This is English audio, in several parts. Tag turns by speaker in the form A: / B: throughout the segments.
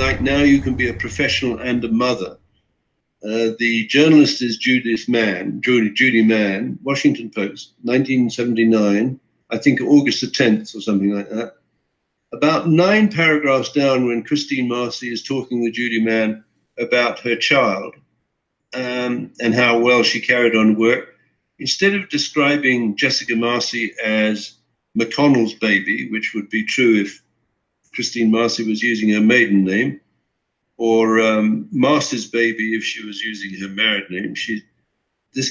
A: like now you can be a professional and a mother. The journalist is Judy Mann, Washington Post, 1979, I think August the 10th or something like that. About 9 paragraphs down, when Christine Marcy is talking with Judy Mann about her child and how well she carried on work, instead of describing Jessica Marcy as McConnell's baby, which would be true if Christine Marcy was using her maiden name, or Marcy's baby if she was using her married name,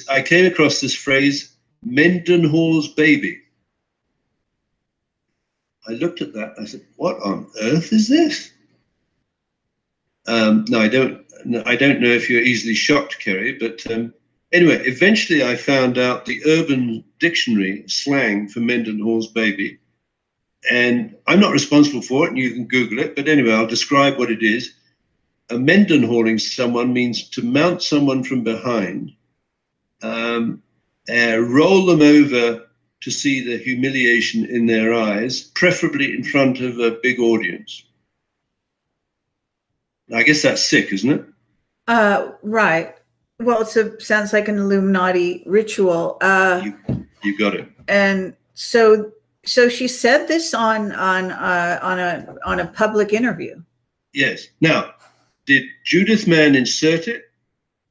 A: I came across this phrase, Mendenhall's baby. I looked at that. I said, "What on earth is this?" No, I don't know if you're easily shocked, Kerry, but anyway, eventually I found out the Urban Dictionary slang for Mendenhall's baby, and I'm not responsible for it, and you can Google it. But anyway, I'll describe what it is. A mendenhalling someone means to mount someone from behind, roll them over to see the humiliation in their eyes, preferably in front of a big audience. I guess that's sick, isn't it?
B: Right. Well, sounds like an Illuminati ritual.
A: You got it.
B: And so she said this on a public interview.
A: Yes. Now, did Judith Mann insert it,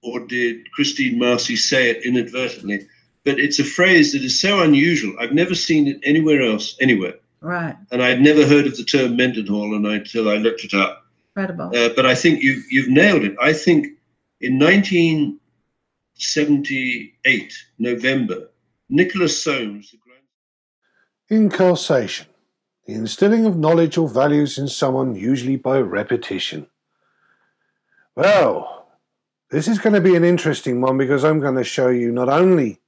A: or did Christine Marcy say it inadvertently? But it's a phrase that is so unusual. I've never seen it anywhere else, anywhere.
B: Right.
A: And I'd never heard of the term Mendenhall until I looked it up.
B: Incredible.
A: But I think you've nailed it. I think in 1978, November, Nicholas Soames.
C: Inculcation. The instilling of knowledge or values in someone, usually by repetition. Well, this is going to be an interesting one because I'm going to show you not only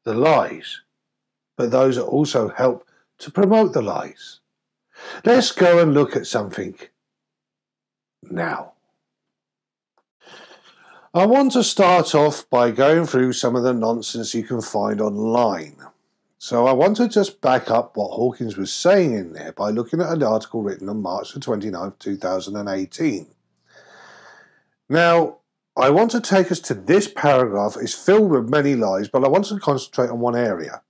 C: the lies, but those that also help to promote the lies. Let's go and look at something now. I want to start off by going through some of the nonsense you can find online. So I want to just back up what Hawkins was saying in there by looking at an article written on March the 29th, 2018. Now, I want to take us to this paragraph. It's filled with many lies, but I want to concentrate on one area.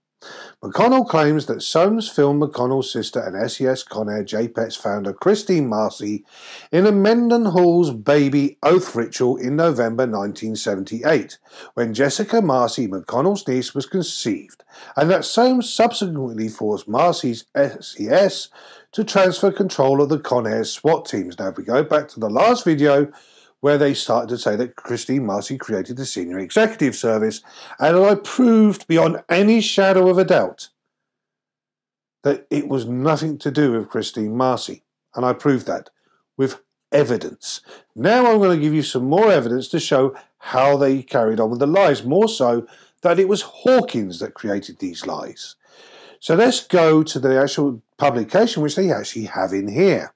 C: McConnell claims that Soames filmed McConnell's sister and SES Conair JPET's founder Christine Marcy in a Mendenhall's baby oath ritual in November 1978, when Jessica Marcy, McConnell's niece, was conceived, and that Soames subsequently forced Marcy's SES to transfer control of the Conair SWAT teams. Now, if we go back to the last video, where they started to say that Christine Marcy created the senior executive service, and I proved beyond any shadow of a doubt that it was nothing to do with Christine Marcy, and I proved that with evidence. Now I'm going to give you some more evidence to show how they carried on with the lies, more so that it was Hawkins that created these lies. So let's go to the actual publication which they actually have in here.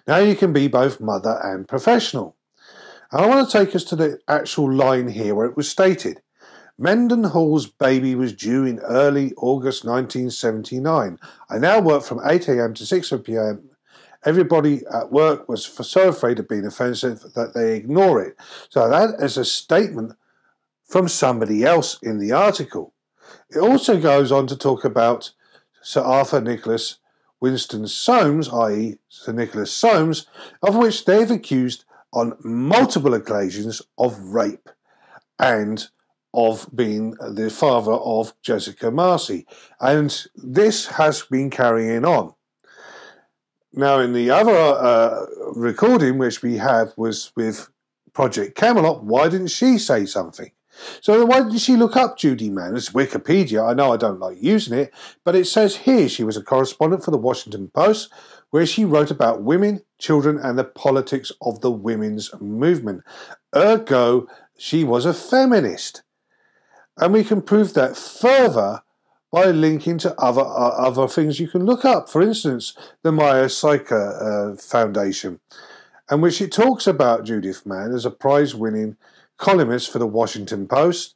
C: Now you can be both mother and professional. And I want to take us to the actual line here where it was stated. Mendenhall's baby was due in early August 1979. I now work from 8 a.m. to 6 p.m. Everybody at work was so afraid of being offensive that they ignore it. So that is a statement from somebody else in the article. It also goes on to talk about Sir Arthur Nicholas Winston Soames, i.e. Sir Nicholas Soames, of which they've accused on multiple occasions of rape and of being the father of Jessica Marcy. And this has been carrying on. Now, in the other recording which we have was with Project Camelot, why didn't she say something? So why didn't she look up Judy Mann? It's Wikipedia. I know I don't like using it, but it says here she was a correspondent for the Washington Post, where she wrote about women, children, and the politics of the women's movement. Ergo, she was a feminist. And we can prove that further by linking to other things you can look up. For instance, the Maya Psycha Foundation, in which it talks about Judith Mann as a prize-winning columnist for the Washington Post,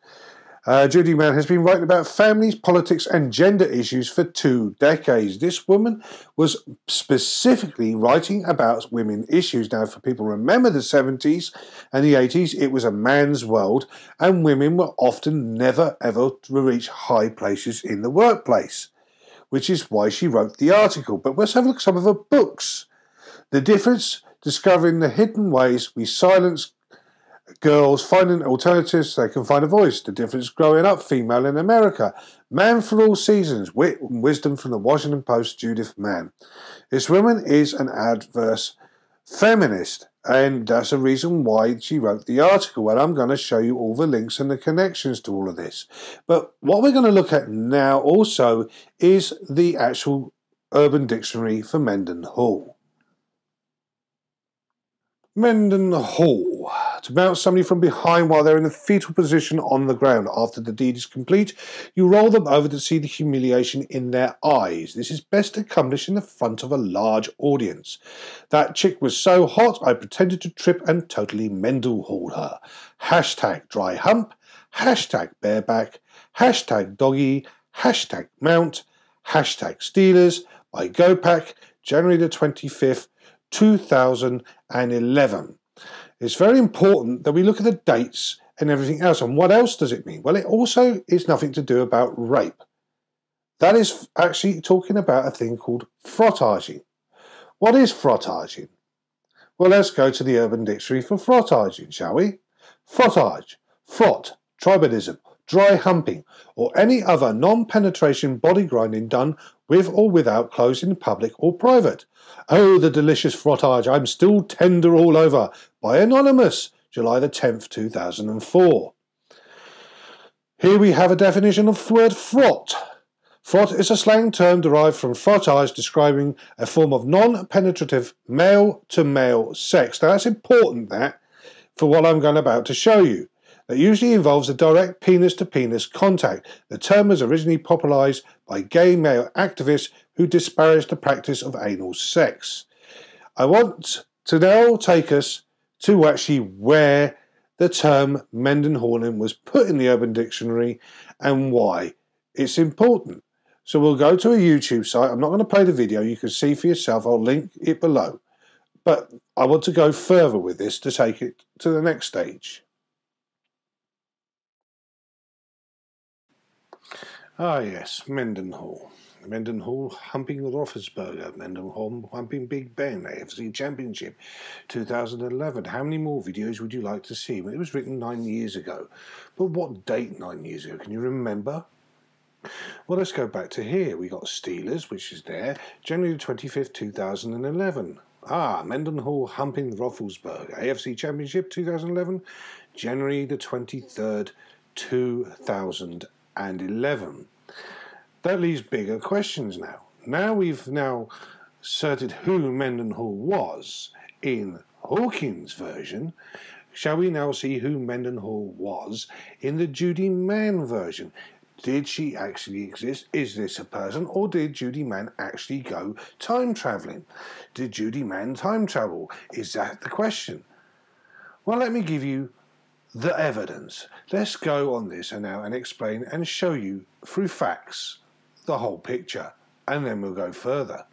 C: Judy Mann has been writing about families, politics and gender issues for 2 decades. This woman was specifically writing about women issues. Now, for people who remember the 70s and the 80s, it was a man's world and women were often never ever to reach high places in the workplace, which is why she wrote the article. But let's have a look at some of her books. The Difference, Discovering the Hidden Ways We Silence Girls, Finding Alternatives They Can Find a Voice. The Difference, Growing Up Female in America. Man for All Seasons, Wit and Wisdom from the Washington Post, Judith Mann. This woman is an adverse feminist, and that's a reason why she wrote the article, and I'm going to show you all the links and the connections to all of this. But what we're going to look at now also is the actual Urban Dictionary for Mendenhall. Mendenhall. To mount somebody from behind while they're in the fetal position on the ground. After the deed is complete, you roll them over to see the humiliation in their eyes. This is best accomplished in the front of a large audience. That chick was so hot, I pretended to trip and totally Mendenhall her. Hashtag dry hump, hashtag bareback, hashtag doggy, hashtag mount, hashtag Steelers by GoPack, January the 25th, 2011. It's very important that we look at the dates and everything else. And what else does it mean? Well, it also is nothing to do about rape. That is actually talking about a thing called frottaging. What is frottaging? Well, let's go to the Urban Dictionary for frottaging, shall we? Frottage, frot, tribalism, dry humping, or any other non-penetration body grinding done with or without clothes in public or private. Oh, the delicious frottage, I'm still tender all over, by Anonymous, July the 10th, 2004. Here we have a definition of the word frot. Frot is a slang term derived from frottage, describing a form of non-penetrative male-to-male sex. Now that's important, that, for what I'm about to show you. That usually involves a direct penis-to-penis contact. The term was originally popularised by gay male activists who disparaged the practice of anal sex. I want to now take us to actually where the term Mendenhalling was put in the Urban Dictionary and why it's important. So we'll go to a YouTube site. I'm not going to play the video. You can see for yourself. I'll link it below. But I want to go further with this to take it to the next stage. Ah yes, Mendenhall. Mendenhall humping Roethlisberger. Mendenhall humping Big Ben. AFC Championship 2011. How many more videos would you like to see? Well, it was written 9 years ago. But what date 9 years ago? Can you remember? Well, let's go back to here. We got Steelers, which is there. January 25th, 2011. Ah, Mendenhall humping Roethlisberger. AFC Championship 2011. January the 23rd, 2011. That leaves bigger questions now. Now we've asserted who Mendenhall was in Hawkins' version. Shall we now see who Mendenhall was in the Judy Mann version? Did she actually exist? Is this a person? Or did Judy Mann actually go time travelling? Did Judy Mann time travel? Is that the question? Well, let me give you the evidence. Let's go on this now and explain and show you through facts the whole picture, and then we'll go further.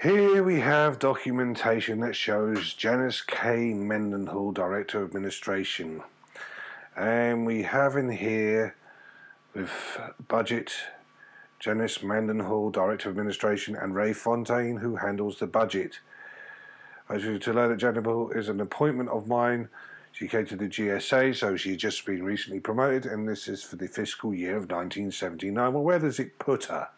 C: Here we have documentation that shows Janice K. Mendenhall, Director of Administration, and we have in here with budget Janice Mendenhall, Director of Administration, and Ray Fontaine, who handles the budget. I want you to learn that Janice Mendenhall is an appointment of mine. She came to the GSA, so she's just been recently promoted, and this is for the fiscal year of 1979. Well, where does it put her?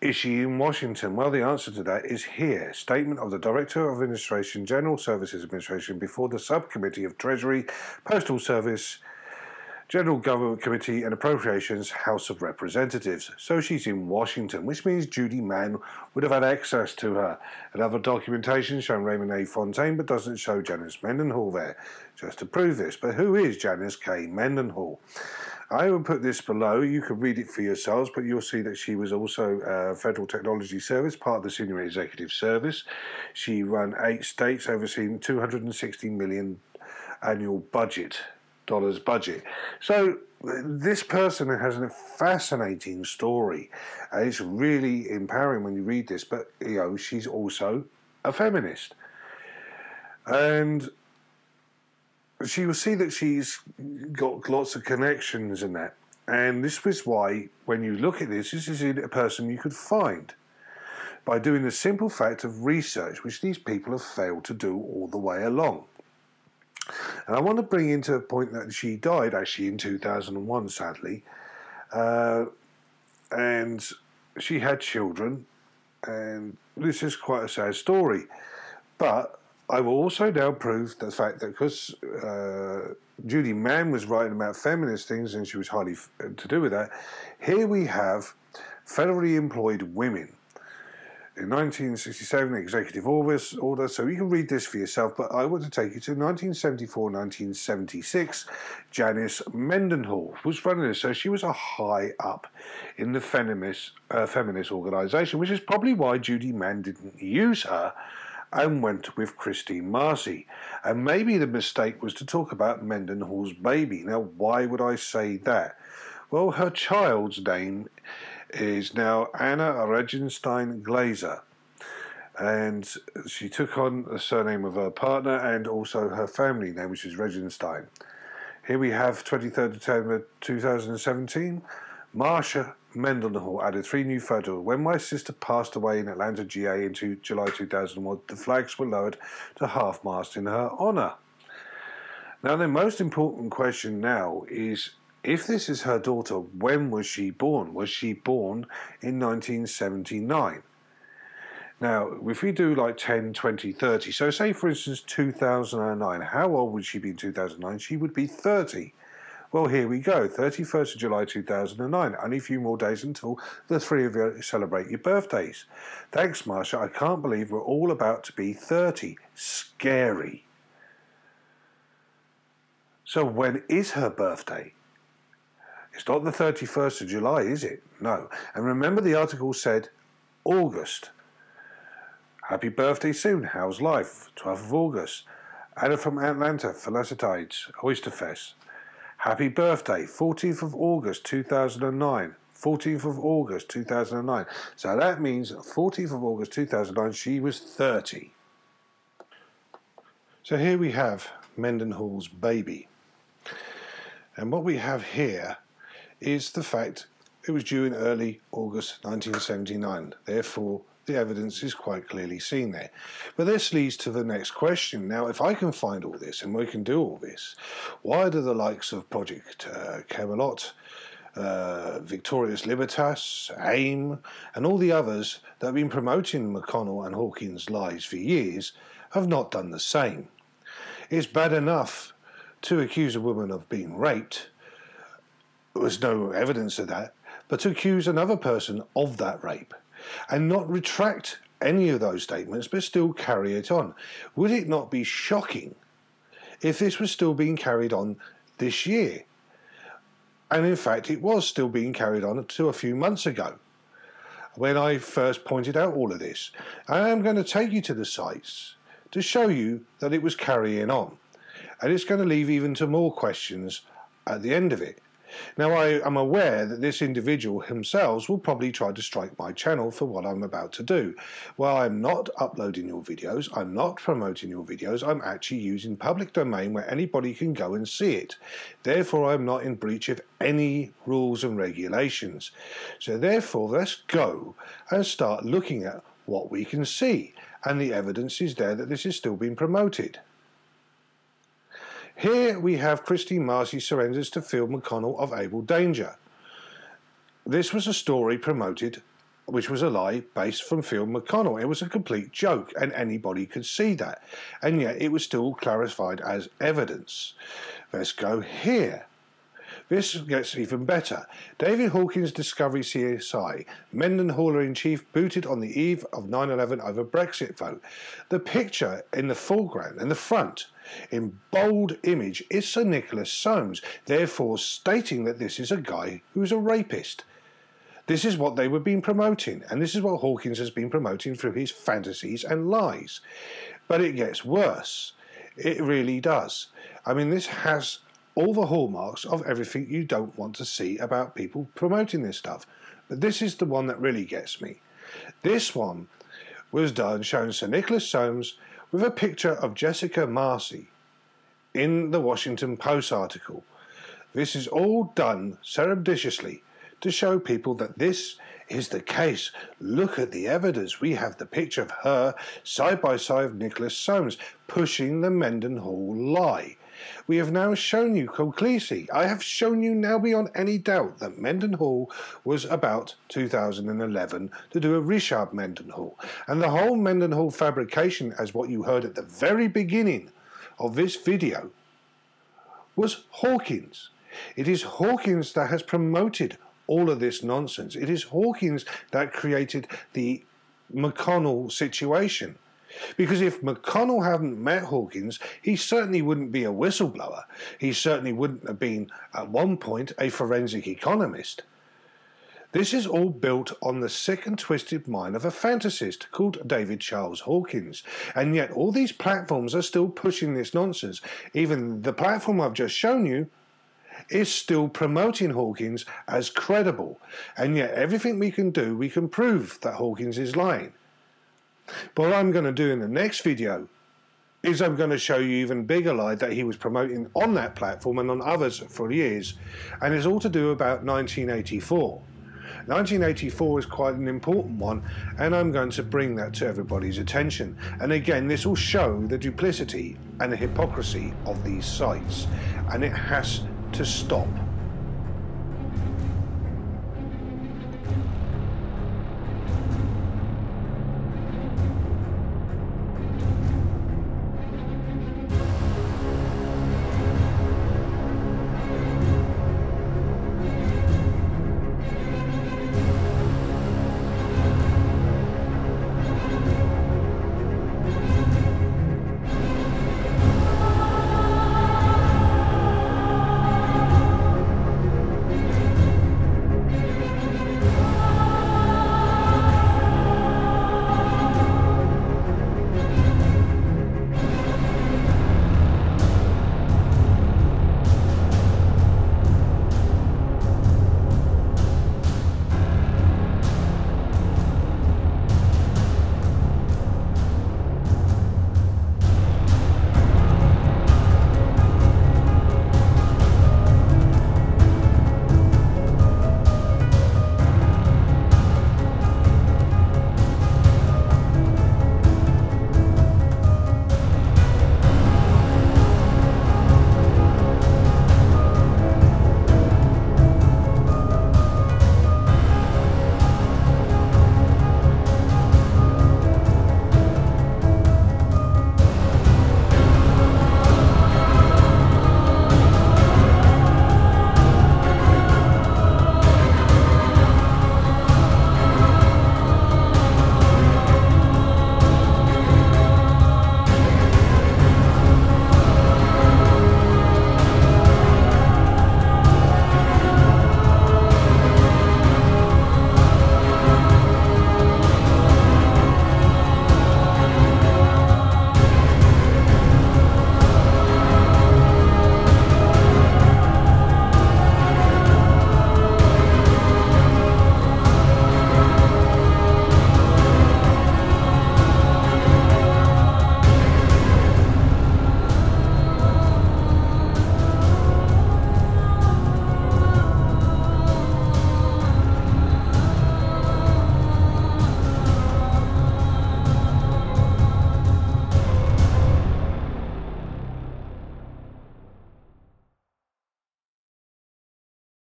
C: Is she in Washington? Well, the answer to that is here. Statement of the Director of Administration, General Services Administration, before the Subcommittee of Treasury, Postal Service, General Government Committee and Appropriations, House of Representatives. So she's in Washington, which means Judy Mann would have had access to her. Another documentation showing Raymond A. Fontaine, but doesn't show Janice Mendenhall there, just to prove this. But who is Janice K. Mendenhall? I will put this below. You can read it for yourselves, but you'll see that she was also Federal Technology Service, part of the Senior Executive Service. She ran 8 states, overseeing $260 million annual budget, dollars budget. So this person has a fascinating story. It's really empowering when you read this, but she's also a feminist. And she will see that she's got lots of connections in that. And this was why, when you look at this is a person you could find by doing the simple fact of research, which these people have failed to do all the way along. And I want to bring into a point that she died actually in 2001, sadly. And she had children, and this is quite a sad story. But I will also now prove the fact that because Judy Mann was writing about feminist things and she was highly to do with that, here we have federally employed women. In 1967, executive order, so you can read this for yourself, but I want to take you to 1974-1976. Janice Mendenhall was running this, so she was a high up in the feminist organisation, which is probably why Judy Mann didn't use her and went with Christine Marcy. And maybe the mistake was to talk about Mendenhall's baby. Now, why would I say that? Well, her child's name is now Anna Regenstein Glazer, and she took on the surname of her partner and also her family name, which is Regenstein. Here we have 23rd September 2017. Marsha Mendenhall added 3 new photos. When my sister passed away in Atlanta, GA in July 2001, the flags were lowered to half-mast in her honour. Now, the most important question now is, if this is her daughter, when was she born? Was she born in 1979? Now, if we do like 10, 20, 30, so say for instance 2009, how old would she be in 2009? She would be 30. Well, here we go, 31st of July 2009, only a few more days until the 3 of you celebrate your birthdays. Thanks, Marsha, I can't believe we're all about to be 30. Scary. So when is her birthday? It's not the 31st of July, is it? No. And remember the article said August. Happy birthday soon. How's life? 12th of August. Anna from Atlanta, Felicitides, Oyster Fest. Happy birthday, 14th of August 2009. 14th of August 2009. So that means 14th of August 2009, she was 30. So here we have Mendenhall's baby. And what we have here is the fact it was due in early August 1979. Therefore, the evidence is quite clearly seen there. But this leads to the next question. Now, if I can find all this and we can do all this, why do the likes of Project Camelot, Victorious Libertas, AIM, and all the others that have been promoting McConnell and Hawkins' lies for years have not done the same? It's bad enough to accuse a woman of being raped. There was no evidence of that, but to accuse another person of that rape and not retract any of those statements but still carry it on. Would it not be shocking if this was still being carried on this year? And in fact, it was still being carried on until a few months ago when I first pointed out all of this. And I'm going to take you to the sites to show you that it was carrying on. And it's going to leave even to more questions at the end of it. Now, I am aware that this individual himself will probably try to strike my channel for what I'm about to do. Well, I'm not uploading your videos, I'm not promoting your videos, I'm actually using public domain where anybody can go and see it. Therefore, I'm not in breach of any rules and regulations. So therefore, let's go and start looking at what we can see. And the evidence is there that this is still being promoted. Here we have Christine Marcy surrenders to Phil McConnell of Able Danger. This was a story promoted, which was a lie based from Phil McConnell. It was a complete joke and anybody could see that. And yet it was still clarified as evidence. Let's go here. This gets even better. David Hawkins Discovery CSI. Mendenhall-in-chief booted on the eve of 9/11 over Brexit vote. The picture in the foreground, in the front, in bold image, is Sir Nicholas Soames, therefore stating that this is a guy who's a rapist. This is what they were being promoting, and this is what Hawkins has been promoting through his fantasies and lies. But it gets worse. It really does. I mean, this has all the hallmarks of everything you don't want to see about people promoting this stuff. But this is the one that really gets me. This one was done showing Sir Nicholas Soames with a picture of Jessica Marcy in the Washington Post article. This is all done surreptitiously to show people that this is the case. Look at the evidence. We have the picture of her side by side with Nicholas Soames pushing the Mendenhall lie. We have now shown you conclusively, I have shown you now beyond any doubt, that Mendenhall was about 2011 to do a Richard Mendenhall. And the whole Mendenhall fabrication, as what you heard at the very beginning of this video, was Hawkins. It is Hawkins that has promoted all of this nonsense. It is Hawkins that created the McConnell situation. Because if McConnell hadn't met Hawkins, he certainly wouldn't be a whistleblower. He certainly wouldn't have been, at one point, a forensic economist. This is all built on the sick and twisted mind of a fantasist called David Charles Hawkins. And yet all these platforms are still pushing this nonsense. Even the platform I've just shown you is still promoting Hawkins as credible. And yet everything we can do, we can prove that Hawkins is lying. But what I'm going to do in the next video is I'm going to show you even bigger lie that he was promoting on that platform and on others for years. And it's all to do about 1984. 1984 is quite an important one, and I'm going to bring that to everybody's attention. And again, this will show the duplicity and the hypocrisy of these sites, and it has to stop.